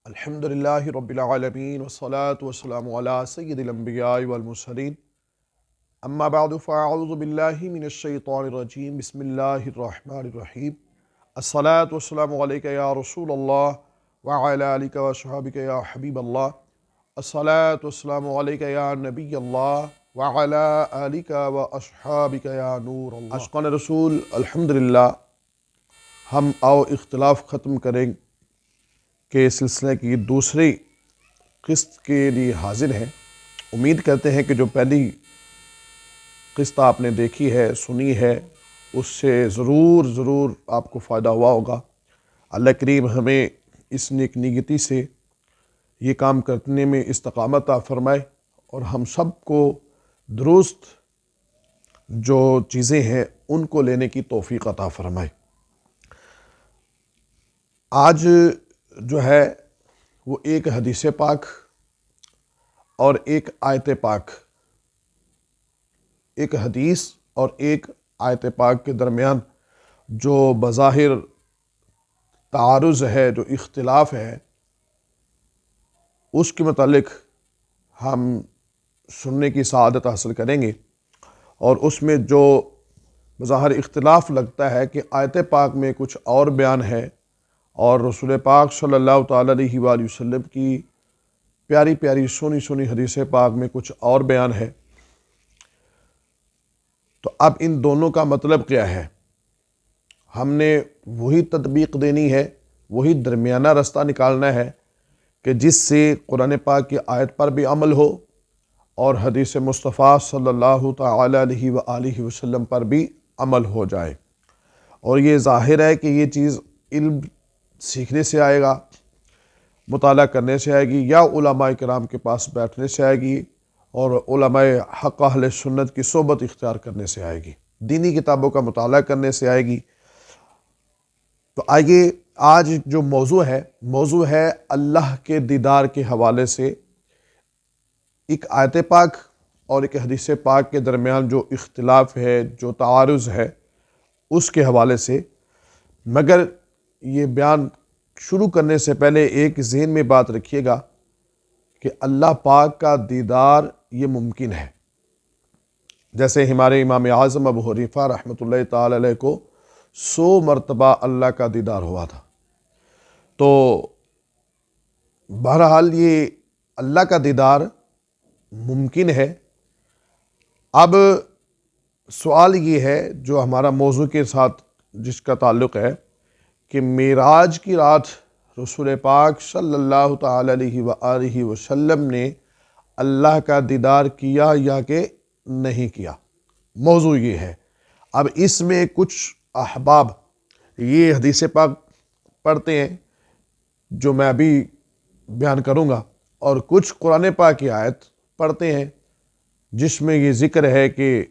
الحمدللہ رب العالمین والصلاة والسلام علی سید الانبیاء والمرسلین اما بعد فاعوذ باللہ من الشیطان الرجیم بسم اللہ الرحمن الرحیم الصلاة والسلام علیکہ یا رسول اللہ وعلی آلک وصحبک یا حبیب اللہ الصلاة والسلام علیکہ یا نبی اللہ وعلی آلک واصحابک یا نور اللہ۔ عاشقان رسول، الحمدللہ ہم اختلاف ختم کریں کے سلسلے کی دوسری قسط کے لیے حاضر ہیں۔ امید کرتے ہیں کہ جو پہلی قسط آپ نے دیکھی ہے، سنی ہے، اس سے ضرور آپ کو فائدہ ہوا ہوگا۔ اللہ کریم ہمیں اس نیک نیتی سے یہ کام کرنے میں استقامت عطا فرمائے اور ہم سب کو درست جو چیزیں ہیں ان کو لینے کی توفیق عطا فرمائے۔ آج جو ہے وہ ایک حدیث پاک اور ایک آیت پاک، ایک حدیث اور ایک آیت پاک کے درمیان جو بظاہر تعارض ہے، جو اختلاف ہے، اس کے متعلق ہم سننے کی سعادت حاصل کریں گے۔ اور اس میں جو بظاہر اختلاف لگتا ہے کہ آیت پاک میں کچھ اور بیان ہے اور رسول پاک صلی اللہ تعالیٰ علیہ وآلہ وسلم کی پیاری پیاری سونی حدیث پاک میں کچھ اور بیان ہے، تو اب ان دونوں کا مطلب کیا ہے؟ ہم نے وہی تطبیق دینی ہے، وہی درمیانہ رستہ نکالنا ہے کہ جس سے قرآن پاک کی آیت پر بھی عمل ہو اور حدیث مصطفیٰ صلی اللہ تعالیٰ علیہ وآلہ وسلم پر بھی عمل ہو جائے۔ اور یہ ظاہر ہے کہ یہ چیز علم سیکھنے سے آئے گا، مطالعہ کرنے سے آئے گی، یا علماء کرام کے پاس بیٹھنے سے آئے گی اور علماء حق اہل سنت کی صحبت اختیار کرنے سے آئے گی، دینی کتابوں کا مطالعہ کرنے سے آئے گی۔ تو آئیے آج جو موضوع ہے اللہ کے دیدار کے حوالے سے ایک آیت پاک اور ایک حدیث پاک کے درمیان جو اختلاف ہے، جو تعارض ہے، اس کے حوالے سے۔ مگر یہ بیان شروع کرنے سے پہلے ایک ذہن میں بات رکھیے گا کہ اللہ پاک کا دیدار یہ ممکن ہے۔ جیسے ہمارے امام اعظم ابو حنیفہ رحمۃ اللہ تعالی علیہ کو 100 مرتبہ اللہ کا دیدار ہوا تھا، تو بہرحال یہ اللہ کا دیدار ممکن ہے۔ اب سوال یہ ہے جو ہمارا موضوع کے ساتھ جس کا تعلق ہے کہ معراج کی رات رسول پاک صلی اللہ تعالی علیہ وآلہ وسلم نے اللہ کا دیدار کیا یا کہ نہیں کیا، موضوع یہ ہے۔ اب اس میں کچھ احباب یہ حدیث پاک پڑھتے ہیں جو میں ابھی بیان کروں گا، اور کچھ قرآن پاک کی آیت پڑھتے ہیں جس میں یہ ذکر ہے کہ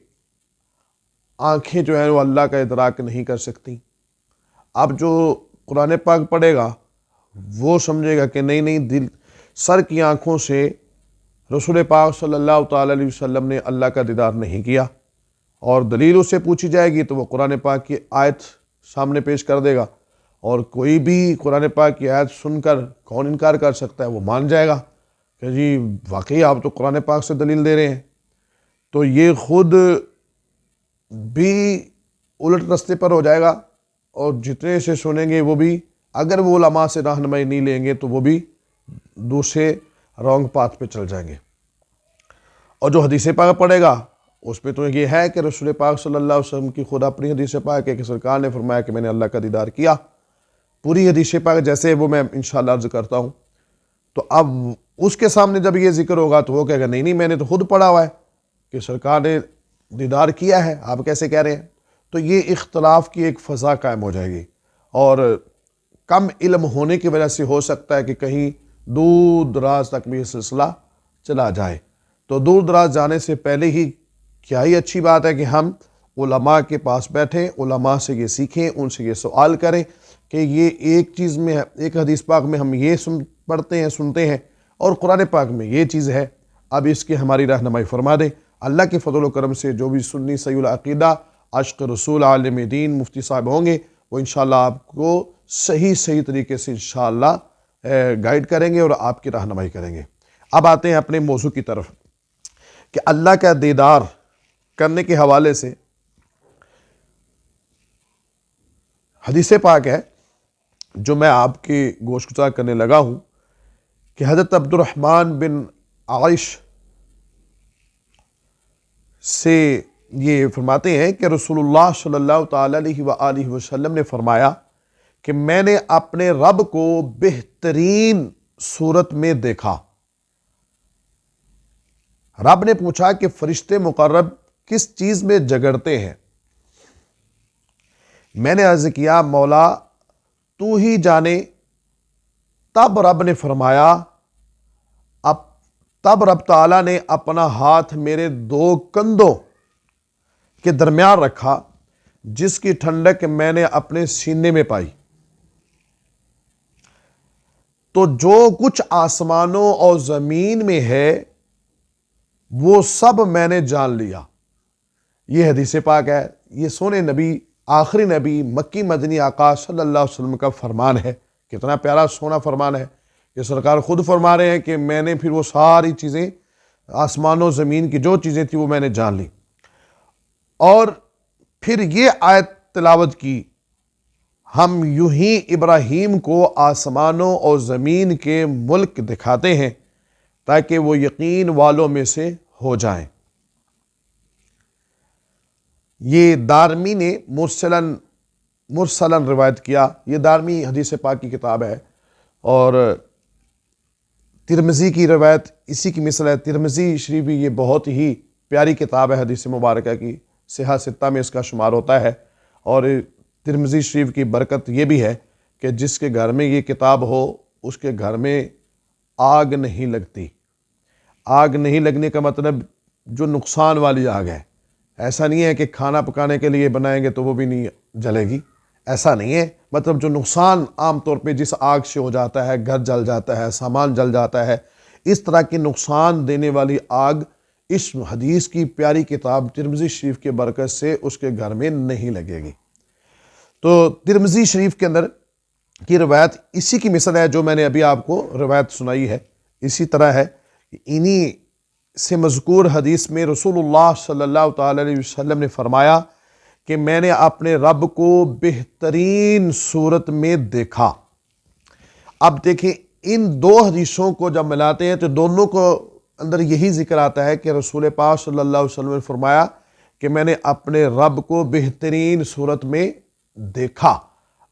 آنکھیں جو ہیں وہ اللہ کا ادراک نہیں کر سکتی۔ اب جو قرآن پاک پڑھے گا وہ سمجھے گا کہ نہیں، سر کی آنکھوں سے رسول پاک صلی اللہ تعالیٰ علیہ وسلم نے اللہ کا دیدار نہیں کیا، اور دلیل اس سے پوچھی جائے گی تو وہ قرآن پاک کی آیت سامنے پیش کر دے گا، اور کوئی بھی قرآن پاک کی آیت سن کر کون انکار کر سکتا ہے، وہ مان جائے گا کہ جی واقعی آپ تو قرآن پاک سے دلیل دے رہے ہیں۔ تو یہ خود بھی الٹ رستے پر ہو جائے گا، اور جتنے سے سنیں گے وہ بھی اگر وہ علماء سے رہنمائی نہیں لیں گے تو وہ بھی دوسرے رانگ پاتھ پہ چل جائیں گے۔ اور جو حدیث پاک پڑھے گا اس میں تو یہ ہے کہ رسول پاک صلی اللہ علیہ وسلم کی خود اپنی حدیث پاک ہے کہ سرکار نے فرمایا کہ میں نے اللہ کا دیدار کیا، پوری حدیث پاک جیسے وہ میں انشاءاللہ عرض کرتا ہوں۔ تو اب اس کے سامنے جب یہ ذکر ہوگا تو وہ کہے گا نہیں میں نے تو خود پڑھا ہوا ہے کہ سرکار نے دیدار کیا ہے، آپ کیسے کہہ رہے ہیں؟ تو یہ اختلاف کی ایک فضا قائم ہو جائے گی، اور کم علم ہونے کی وجہ سے ہو سکتا ہے کہ کہیں دور دراز تک بھی یہ سلسلہ چلا جائے۔ تو دور دراز جانے سے پہلے ہی کیا ہی اچھی بات ہے کہ ہم علماء کے پاس بیٹھیں، علماء سے یہ سیکھیں، ان سے یہ سوال کریں کہ یہ ایک چیز میں ایک حدیث پاک میں ہم یہ پڑھتے ہیں، سنتے ہیں، اور قرآن پاک میں یہ چیز ہے، اب اس کی ہماری رہنمائی فرما دیں۔ اللہ کے فضل و کرم سے جو بھی سنی صحیح العقیدہ عاشق رسول عالم دین مفتی صاحب ہوں گے، وہ انشاءاللہ آپ کو صحیح طریقے سے انشاءاللہ گائیڈ کریں گے اور آپ کی رہنمائی کریں گے۔ اب آتے ہیں اپنے موضوع کی طرف کہ اللہ کا دیدار کرنے کے حوالے سے حدیث پاک ہے جو میں آپ کی گوش گزار کرنے لگا ہوں کہ حضرت عبد الرحمن بن عائش سے یہ فرماتے ہیں کہ رسول اللہ صلی اللہ تعالی علیہ وآلہ وسلم نے فرمایا کہ میں نے اپنے رب کو بہترین صورت میں دیکھا۔ رب نے پوچھا کہ فرشتے مقرب کس چیز میں جگڑتے ہیں؟ میں نے عرض کیا مولا تو ہی جانے۔ تب رب نے فرمایا، تب رب تعالیٰ نے اپنا ہاتھ میرے دو کندھوں کے درمیان رکھا جس کی ٹھنڈک میں نے اپنے سینے میں پائی، تو جو کچھ آسمانوں اور زمین میں ہے وہ سب میں نے جان لیا۔ یہ حدیث پاک ہے، یہ سونے نبی، آخری نبی، مکی مدنی آقا صلی اللہ علیہ وسلم کا فرمان ہے۔ کتنا پیارا سونا فرمان ہے کہ سرکار خود فرما رہے ہیں کہ میں نے پھر وہ ساری چیزیں، آسمان و زمین کی جو چیزیں تھیں وہ میں نے جان لی۔ اور پھر یہ آیت تلاوت کی، ہم یوں ہی ابراہیم کو آسمانوں اور زمین کے ملک دکھاتے ہیں تاکہ وہ یقین والوں میں سے ہو جائیں۔ یہ دارمی نے مرسلن روایت کیا، یہ دارمی حدیث پاک کی کتاب ہے، اور ترمذی کی روایت اسی کی مثل ہے۔ ترمذی شریف بھی یہ بہت ہی پیاری کتاب ہے حدیث مبارکہ کی، صحاح ستہ میں اس کا شمار ہوتا ہے۔ اور ترمذی شریف کی برکت یہ بھی ہے کہ جس کے گھر میں یہ کتاب ہو اس کے گھر میں آگ نہیں لگتی۔ آگ نہیں لگنے کا مطلب جو نقصان والی آگ ہے، ایسا نہیں ہے کہ کھانا پکانے کے لیے بنائیں گے تو وہ بھی نہیں جلے گی، ایسا نہیں ہے۔ مطلب جو نقصان عام طور پہ جس آگ سے ہو جاتا ہے، گھر جل جاتا ہے، سامان جل جاتا ہے، اس طرح کی نقصان دینے والی آگ اس حدیث کی پیاری کتاب ترمذی شریف کے برکت سے اس کے گھر میں نہیں لگے گی۔ تو ترمذی شریف کے اندر کی روایت اسی کی مثل ہے جو میں نے ابھی آپ کو روایت سنائی ہے، اسی طرح ہے۔ انہی سے مذکور حدیث میں رسول اللہ صلی اللہ تعالی علیہ وسلم نے فرمایا کہ میں نے اپنے رب کو بہترین صورت میں دیکھا۔ اب دیکھیں ان دو حدیثوں کو جب ملاتے ہیں تو دونوں کو اندر یہی ذکر آتا ہے کہ رسول پاک صلی اللہ علیہ وسلم نے فرمایا کہ میں نے اپنے رب کو بہترین صورت میں دیکھا۔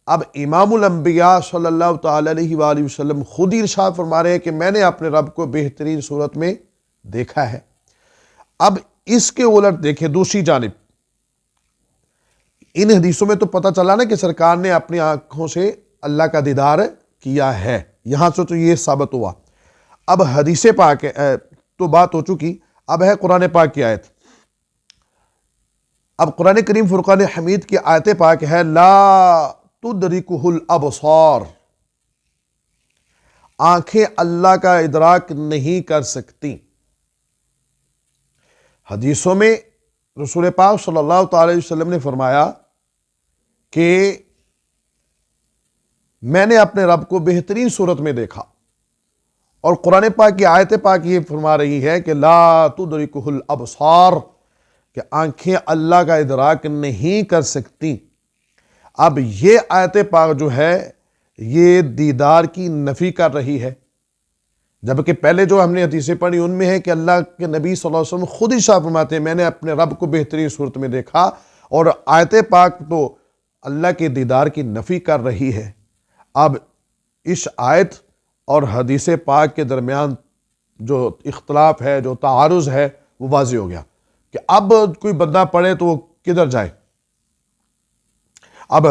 اب امام الانبیاء صلی اللہ تعالی علیہ وآلہ وسلم خود ہی ارشاد فرما رہے ہیں کہ میں نے اپنے رب کو بہترین صورت میں دیکھا ہے۔ اب اس کے الٹ دیکھیں دوسری جانب، ان حدیثوں میں تو پتہ چلا نا کہ سرکار نے اپنی آنکھوں سے اللہ کا دیدار کیا ہے، یہاں سے تو یہ ثابت ہوا۔ اب حدیث پاک تو بات ہو چکی، اب ہے قرآن پاک کی آیت۔ اب قرآن کریم فرقان حمید کی آیت پاک ہے لا تدرکہ الابصار، آنکھیں اللہ کا ادراک نہیں کر سکتی۔ حدیثوں میں رسول پاک صلی اللہ تعالی وسلم نے فرمایا کہ میں نے اپنے رب کو بہترین صورت میں دیکھا، اور قرآن پاک کی آیت پاک یہ فرما رہی ہے کہ لا تدرکہ الابصار، کہ آنکھیں اللہ کا ادراک نہیں کر سکتی۔ اب یہ آیت پاک جو ہے یہ دیدار کی نفی کر رہی ہے، جبکہ پہلے جو ہم نے حدیثیں پڑھی ان میں ہے کہ اللہ کے نبی صلی اللہ علیہ وسلم خود ارشاد فرماتے ہیں میں نے اپنے رب کو بہترین صورت میں دیکھا، اور آیت پاک تو اللہ کے دیدار کی نفی کر رہی ہے۔ اب اس آیت اور حدیث پاک کے درمیان جو اختلاف ہے، جو تعارض ہے، وہ واضح ہو گیا کہ اب کوئی بندہ پڑھے تو وہ کدھر جائے۔ اب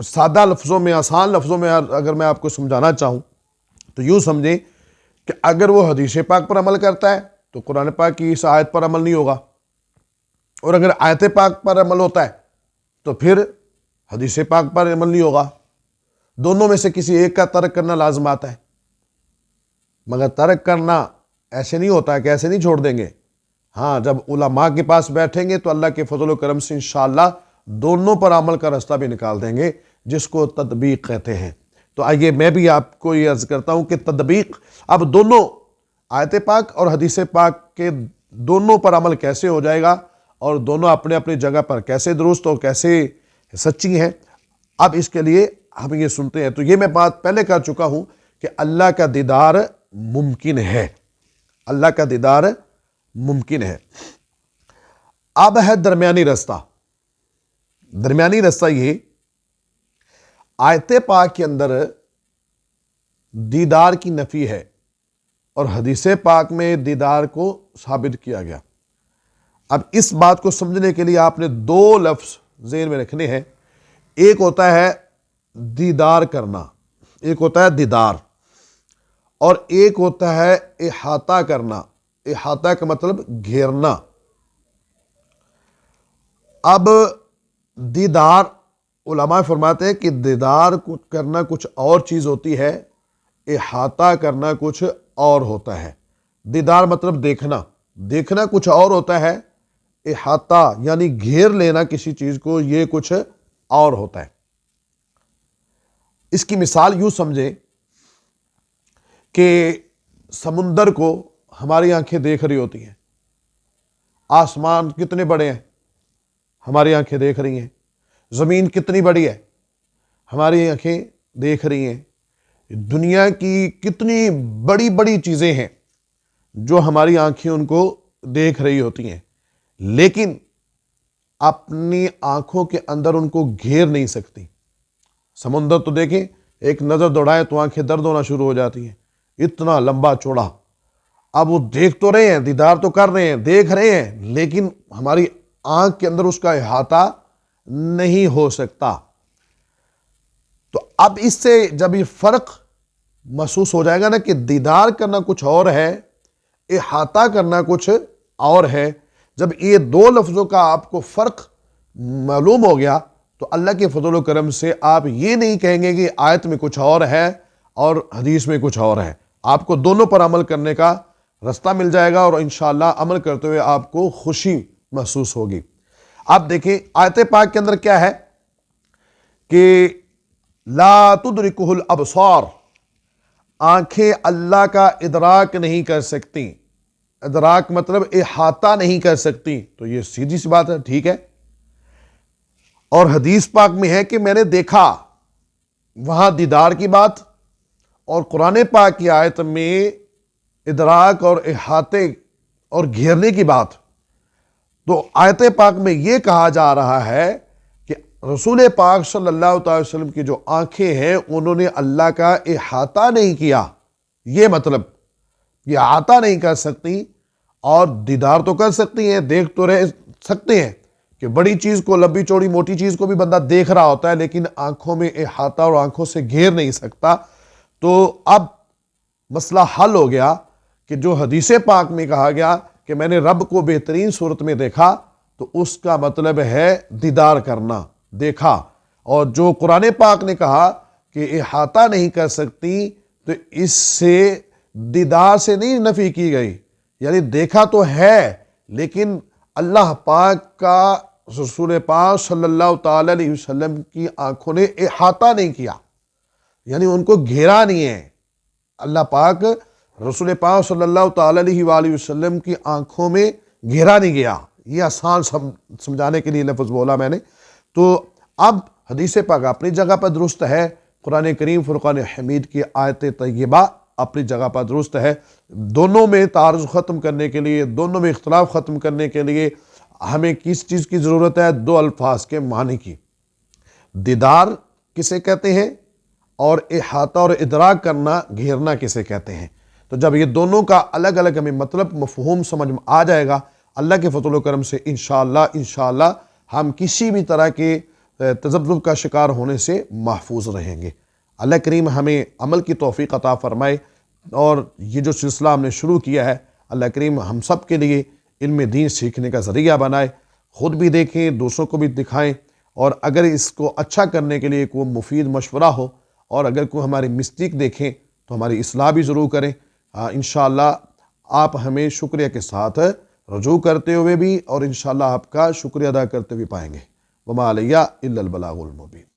سادہ لفظوں میں، آسان لفظوں میں اگر میں آپ کو سمجھانا چاہوں تو یوں سمجھیں کہ اگر وہ حدیث پاک پر عمل کرتا ہے تو قرآن پاک کی اس آیت پر عمل نہیں ہوگا، اور اگر آیت پاک پر عمل ہوتا ہے تو پھر حدیث پاک پر عمل نہیں ہوگا۔ دونوں میں سے کسی ایک کا ترک کرنا لازم آتا ہے، مگر ترک کرنا ایسے نہیں ہوتا ہے کہ ایسے نہیں چھوڑ دیں گے۔ ہاں، جب علماء کے پاس بیٹھیں گے تو اللہ کے فضل و کرم سے انشاءاللہ دونوں پر عمل کا راستہ بھی نکال دیں گے، جس کو تطبیق کہتے ہیں۔ تو آئیے میں بھی آپ کو یہ عرض کرتا ہوں کہ تطبیق اب دونوں آیت پاک اور حدیث پاک کے دونوں پر عمل کیسے ہو جائے گا اور دونوں اپنے اپنی جگہ پر کیسے درست اور کیسے سچی ہیں، اب اس کے لیے ہم یہ سنتے ہیں۔ تو یہ میں بات پہلے کر چکا ہوں کہ اللہ کا دیدار ممکن ہے، اللہ کا دیدار ممکن ہے۔ اب ہے درمیانی رستہ۔ درمیانی رستہ یہ آیت پاک کے اندر دیدار کی نفی ہے اور حدیث پاک میں دیدار کو ثابت کیا گیا۔ اب اس بات کو سمجھنے کے لیے آپ نے دو لفظ ذہن میں رکھنے ہیں، ایک ہوتا ہے دیدار کرنا، ایک ہوتا ہے دیدار، اور ایک ہوتا ہے احاطہ کرنا۔ احاطہ کا مطلب گھیرنا۔ اب دیدار، علماء فرماتے ہیں کہ دیدار کرنا کچھ اور چیز ہوتی ہے، احاطہ کرنا کچھ اور ہوتا ہے۔ دیدار مطلب دیکھنا، دیکھنا کچھ اور ہوتا ہے، احاطہ یعنی گھیر لینا کسی چیز کو، یہ کچھ اور ہوتا ہے۔ اس کی مثال یوں سمجھیں کہ سمندر کو ہماری آنکھیں دیکھ رہی ہوتی ہیں، آسمان کتنے بڑے ہیں ہماری آنکھیں دیکھ رہی ہیں، زمین کتنی بڑی ہے ہماری آنکھیں دیکھ رہی ہیں، دنیا کی کتنی بڑی بڑی چیزیں ہیں جو ہماری آنکھیں ان کو دیکھ رہی ہوتی ہیں، لیکن اپنی آنکھوں کے اندر ان کو گھیر نہیں سکتی۔ سمندر تو دیکھیں، ایک نظر دوڑائیں تو آنکھیں درد ہونا شروع ہو جاتی ہیں، اتنا لمبا چوڑا۔ اب وہ دیکھ تو رہے ہیں، دیدار تو کر رہے ہیں، دیکھ رہے ہیں، لیکن ہماری آنکھ کے اندر اس کا احاطہ نہیں ہو سکتا۔ تو اب اس سے جب یہ فرق محسوس ہو جائے گا نا کہ دیدار کرنا کچھ اور ہے، احاطہ کرنا کچھ اور ہے، جب یہ دو لفظوں کا آپ کو فرق معلوم ہو گیا تو اللہ کے فضل و کرم سے آپ یہ نہیں کہیں گے کہ آیت میں کچھ اور ہے اور حدیث میں کچھ اور ہے۔ آپ کو دونوں پر عمل کرنے کا رستہ مل جائے گا اور انشاءاللہ عمل کرتے ہوئے آپ کو خوشی محسوس ہوگی۔ آپ دیکھیں آیت پاک کے اندر کیا ہے کہ لا تدرکہ الابصار، آنکھیں اللہ کا ادراک نہیں کر سکتی۔ ادراک مطلب احاطہ نہیں کر سکتی، تو یہ سیدھی سی بات ہے، ٹھیک ہے۔ اور حدیث پاک میں ہے کہ میں نے دیکھا، وہاں دیدار کی بات، اور قرآن پاک کی آیت میں ادراک اور احاطے اور گھیرنے کی بات۔ تو آیت پاک میں یہ کہا جا رہا ہے کہ رسول پاک صلی اللہ تعالی وسلم کی جو آنکھیں ہیں انہوں نے اللہ کا احاطہ نہیں کیا، یہ مطلب یہ احاطہ نہیں کر سکتی، اور دیدار تو کر سکتی ہیں، دیکھ تو رہ سکتے ہیں کہ بڑی چیز کو، لمبی چوڑی موٹی چیز کو بھی بندہ دیکھ رہا ہوتا ہے، لیکن آنکھوں میں احاطہ اور آنکھوں سے گھیر نہیں سکتا۔ تو اب مسئلہ حل ہو گیا کہ جو حدیث پاک میں کہا گیا کہ میں نے رب کو بہترین صورت میں دیکھا، تو اس کا مطلب ہے دیدار کرنا، دیکھا۔ اور جو قرآن پاک نے کہا کہ احاطہ نہیں کر سکتی، تو اس سے دیدار سے نہیں نفی کی گئی، یعنی دیکھا تو ہے لیکن اللہ پاک کا رسول پاک صلی اللہ تعالی علیہ وسلم کی آنکھوں نے احاطہ نہیں کیا، یعنی ان کو گھیرا نہیں ہے۔ اللہ پاک رسول پاک صلی اللہ تعالی علیہ وآلہ وسلم کی آنکھوں میں گھیرا نہیں گیا۔ یہ آسان سمجھانے کے لیے لفظ بولا میں نے۔ تو اب حدیث پاک اپنی جگہ پر درست ہے، قرآن کریم فرقان حمید کی آیت طیبہ اپنی جگہ پر درست ہے۔ دونوں میں تعارض ختم کرنے کے لیے، دونوں میں اختلاف ختم کرنے کے لیے ہمیں کس چیز کی ضرورت ہے؟ دو الفاظ کے معنی کی۔ دیدار کسے کہتے ہیں اور احاطہ اور ادراک کرنا، گھیرنا کسے کہتے ہیں؟ تو جب یہ دونوں کا الگ الگ ہمیں مطلب مفہوم سمجھ میں آ جائے گا، اللہ کے فضل و کرم سے انشاءاللہ ہم کسی بھی طرح کے تذبذب کا شکار ہونے سے محفوظ رہیں گے۔ اللہ کریم ہمیں عمل کی توفیق عطا فرمائے، اور یہ جو سلسلہ ہم نے شروع کیا ہے، اللہ کریم ہم سب کے لیے علم دین سیکھنے کا ذریعہ بنائے، خود بھی دیکھیں، دوسروں کو بھی دکھائیں، اور اگر اس کو اچھا کرنے کے لیے کوئی مفید مشورہ ہو اور اگر کوئی ہماری مسٹیک دیکھیں تو ہماری اصلاح بھی ضرور کریں۔ انشاءاللہ آپ ہمیں شکریہ کے ساتھ رجوع کرتے ہوئے بھی، اور انشاءاللہ آپ کا شکریہ ادا کرتے ہوئے پائیں گے۔ وما علیہ الا البلاغ المبین۔